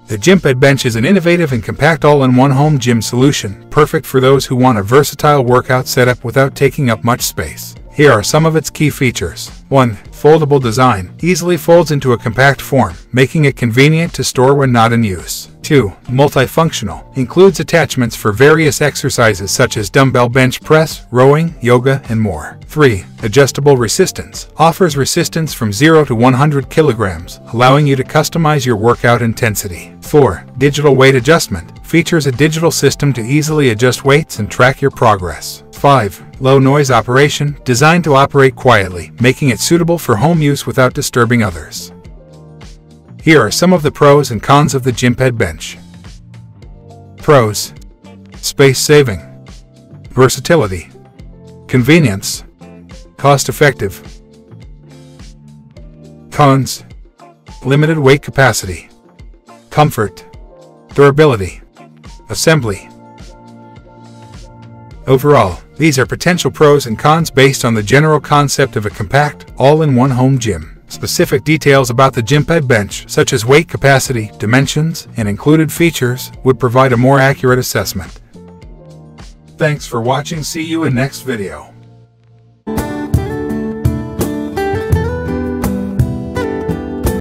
The Gympad bench is an innovative and compact all-in-one home gym solution, perfect for those who want a versatile workout setup without taking up much space. Here are some of its key features. 1. Foldable design. Easily folds into a compact form, making it convenient to store when not in use. 2. Multifunctional. Includes attachments for various exercises such as dumbbell bench press, rowing, yoga, and more. 3. Adjustable resistance. Offers resistance from 0 to 100 kilograms, allowing you to customize your workout intensity. 4. Digital weight adjustment. Features a digital system to easily adjust weights and track your progress. 5. Low noise operation, designed to operate quietly, making it suitable for home use without disturbing others. Here are some of the pros and cons of the Gympad bench. Pros: space saving, versatility, convenience, cost-effective. Cons: limited weight capacity, comfort, durability, assembly. Overall, these are potential pros and cons based on the general concept of a compact, all-in-one home gym. Specific details about the Gympad bench, such as weight capacity, dimensions, and included features, would provide a more accurate assessment. Thanks for watching. See you in next video.